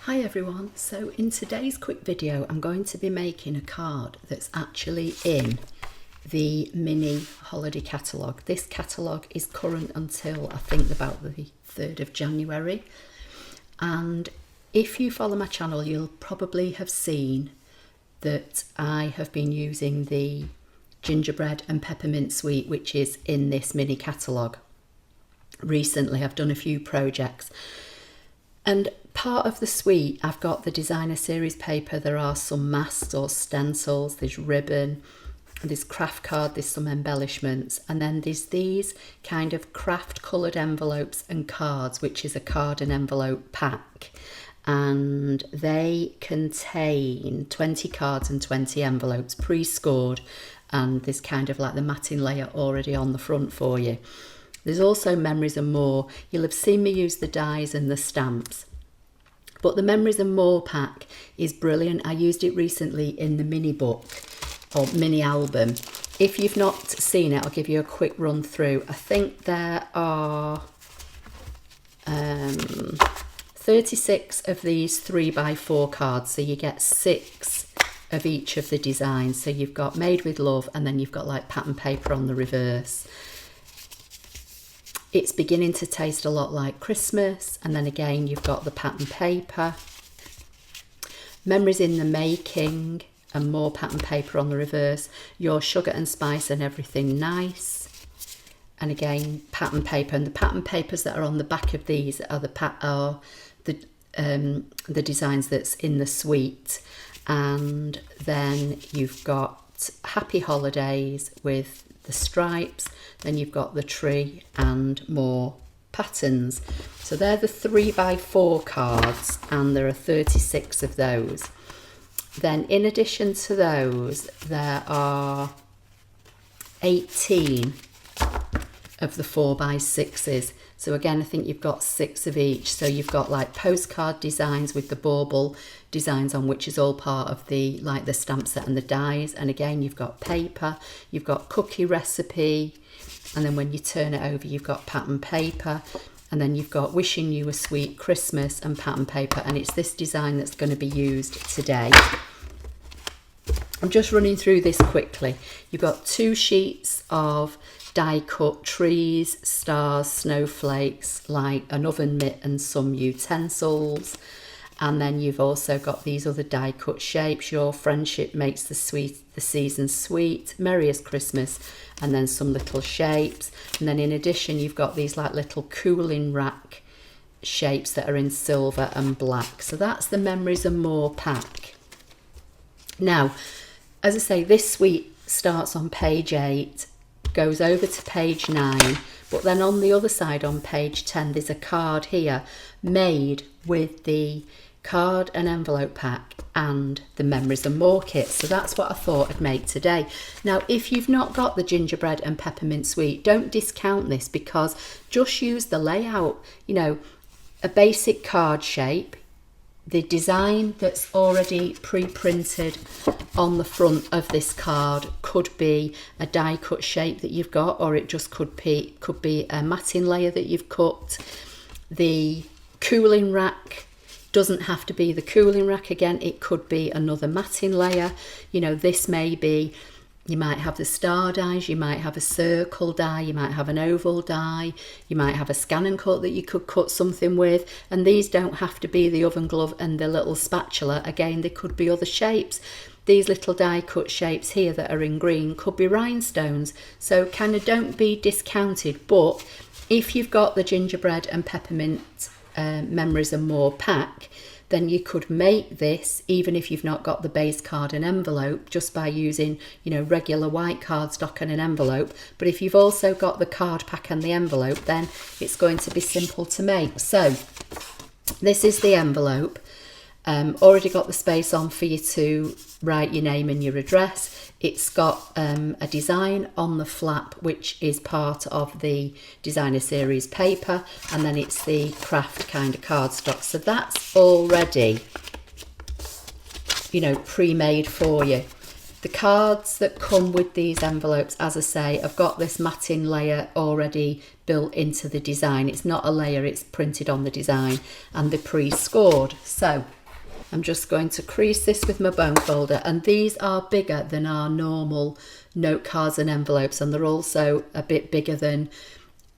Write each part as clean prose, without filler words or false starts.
Hi everyone, so in today's quick video I'm going to be making a card that's actually in the mini holiday catalogue. This catalogue is current until I think about the 3rd of January, and if you follow my channel you'll probably have seen that I have been using the gingerbread and peppermint suite which is in this mini catalogue. Recently I've done a few projects, and part of the suite I've got the designer series paper. There are some masks or stencils, there's ribbon, there's craft card, there's some embellishments, and then there's these kind of craft coloured envelopes and cards, which is a card and envelope pack, and they contain 20 cards and 20 envelopes pre-scored, and there's kind of like the matting layer already on the front for you. There's also Memories and More. You'll have seen me use the dies and the stamps, but the Memories and More pack is brilliant. I used it recently in the mini book or mini album. If you've not seen it, I'll give you a quick run through. I think there are 36 of these 3x4 cards, so you get 6 of each of the designs. So you've got Made with Love, and then you've got like pattern paper on the reverse. It's beginning to taste a lot like Christmas, and then again you've got the pattern paper, Memories in the Making, and more pattern paper on the reverse, Your Sugar and Spice and Everything Nice, and again pattern paper. And the pattern papers that are on the back of these are the designs that's in the suite. And then you've got Happy Holidays with the stripes, then you've got the tree and more patterns. So they're the 3x4 cards, and there are 36 of those. Then in addition to those, there are 18 of the 4x6s. So again, I think you've got 6 of each. So you've got like postcard designs with the bauble designs on, which is all part of the like the stamp set and the dies. And again, you've got paper, you've got cookie recipe, and then when you turn it over, you've got pattern paper, and then you've got Wishing You a Sweet Christmas and pattern paper. And it's this design that's going to be used today. I'm just running through this quickly. You've got 2 sheets of die cut trees, stars, snowflakes, like an oven mitt and some utensils. And then you've also got these other die cut shapes. Your Friendship Makes the Season Sweet, Merriest Christmas, and then some little shapes. And then in addition, you've got these like little cooling rack shapes that are in silver and black. So that's the Memories and More pack. Now, as I say, this suite starts on page 8, goes over to page 9, but then on the other side on page 10 there's a card here made with the card and envelope pack and the Memories and More kit. So that's what I thought I'd make today. Now if you've not got the gingerbread and peppermint suite, don't discount this, because just use the layout. You know, a basic card shape, the design that's already pre-printed on the front of this card could be a die cut shape that you've got, or it just could be a matting layer that you've cut. The cooling rack doesn't have to be the cooling rack again, it could be another matting layer. You know, this may be, you might have the star dies, you might have a circle die, you might have an oval die, you might have a ScanNCut that you could cut something with, and these don't have to be the oven glove and the little spatula. Again, they could be other shapes. These little die cut shapes here that are in green could be rhinestones. So kind of don't be discounted, but if you've got the gingerbread and peppermint Memories and More pack, then you could make this even if you've not got the base card and envelope, just by using, you know, regular white cardstock and an envelope. But if you've also got the card pack and the envelope, then it's going to be simple to make. So this is the envelope. Already got the space on for you to write your name and your address. It's got a design on the flap which is part of the designer series paper, and then it's the craft kind of cardstock. So that's already, you know, pre-made for you. The cards that come with these envelopes, as I say, have got this matting layer already built into the design. It's not a layer, it's printed on the design, and they're pre-scored. So I'm just going to crease this with my bone folder, and these are bigger than our normal note cards and envelopes, and they're also a bit bigger than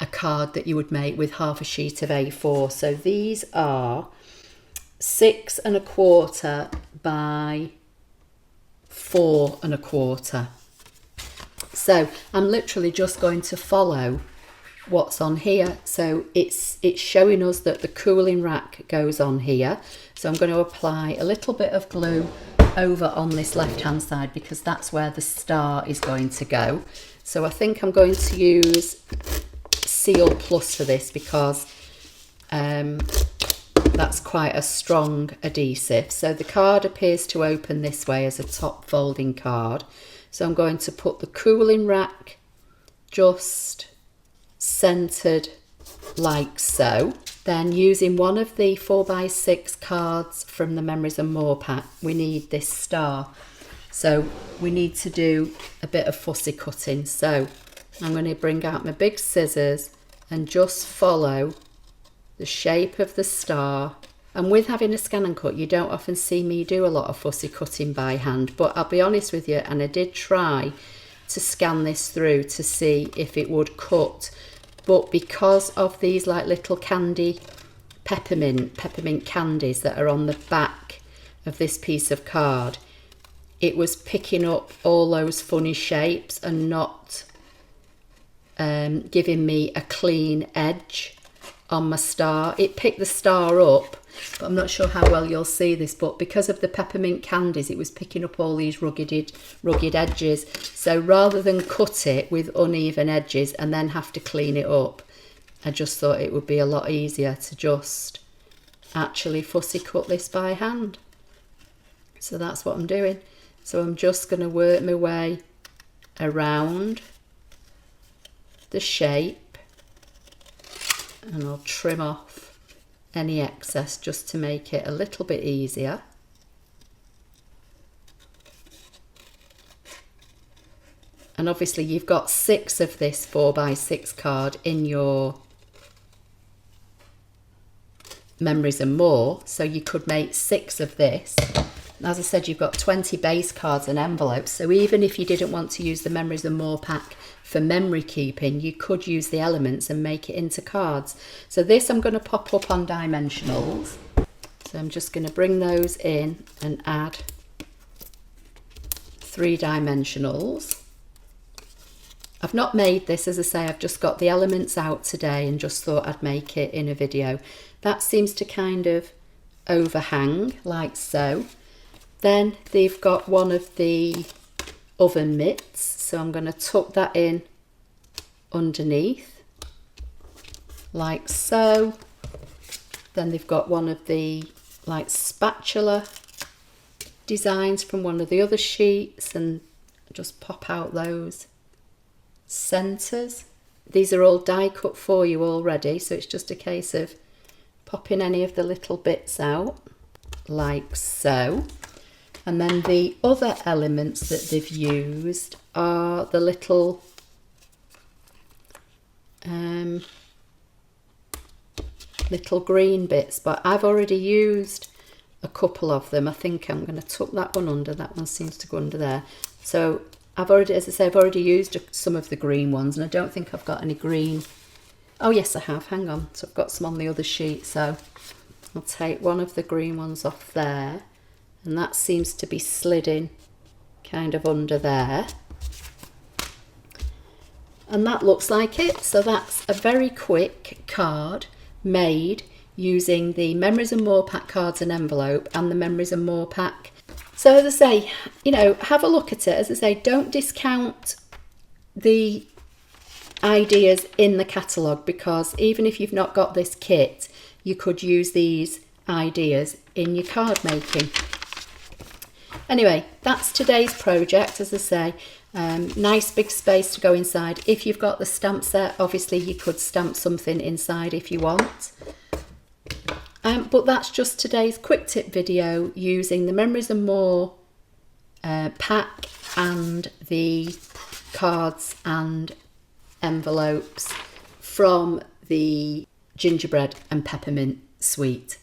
a card that you would make with half a sheet of A4. So these are 6 1/4 by 4 1/4. So I'm literally just going to follow what's on here. So it's showing us that the cooling rack goes on here. So I'm going to apply a little bit of glue over on this left hand side because that's where the star is going to go. So I think I'm going to use Seal Plus for this because that's quite a strong adhesive. So the card appears to open this way as a top folding card. So I'm going to put the cooling rack just centered like so. Then using one of the 4x6 cards from the Memories and More pack, we need this star. So we need to do a bit of fussy cutting. So I'm going to bring out my big scissors and just follow the shape of the star. And with having a ScanNCut, you don't often see me do a lot of fussy cutting by hand, but I'll be honest with you, and I did try to scan this through to see if it would cut, but because of these like little candy peppermint candies that are on the back of this piece of card, it was picking up all those funny shapes and not giving me a clean edge on my star. It picked the star up, but I'm not sure how well you'll see this, but because of the peppermint candies, it was picking up all these rugged edges. So rather than cut it with uneven edges and then have to clean it up, I just thought it would be a lot easier to just actually fussy cut this by hand. So that's what I'm doing. So I'm just going to work my way around the shape, and I'll trim off any excess just to make it a little bit easier. And obviously you've got 6 of this 4x6 card in your Memories and More, so you could make 6 of this. As I said, you've got 20 base cards and envelopes, so even if you didn't want to use the Memories and More pack for memory keeping, you could use the elements and make it into cards. So this I'm going to pop up on dimensionals. So I'm just going to bring those in and add 3 dimensionals. I've not made this, as I say, I've just got the elements out today and just thought I'd make it in a video. That seems to kind of overhang like so. Then they've got one of the oven mitts, so I'm going to tuck that in underneath like so. Then they've got one of the like spatula designs from one of the other sheets, and just pop out those centers. These are all die cut for you already, so it's just a case of popping any of the little bits out like so. And then the other elements that they've used are the little little green bits, but I've already used a couple of them. I think I'm going to tuck that one under. That one seems to go under there. So I've already, as I say, I've already used some of the green ones, and I don't think I've got any green. Oh yes, I have. Hang on. So I've got some on the other sheet. So I'll take one of the green ones off there. And that seems to be slid in kind of under there. And that looks like it. So that's a very quick card made using the Memories and More pack cards and envelope and the Memories and More pack. So as I say, you know, have a look at it. As I say, don't discount the ideas in the catalogue, because even if you've not got this kit, you could use these ideas in your card making. Anyway, that's today's project. As I say, nice big space to go inside. If you've got the stamp set, obviously you could stamp something inside if you want. But that's just today's quick tip video using the Memories and More pack and the cards and envelopes from the gingerbread and peppermint suite.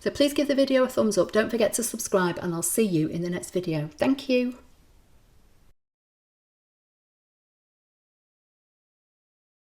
So So please give the video a thumbs up. Don't forget to subscribe, and I'll see you in the next video. Thank you.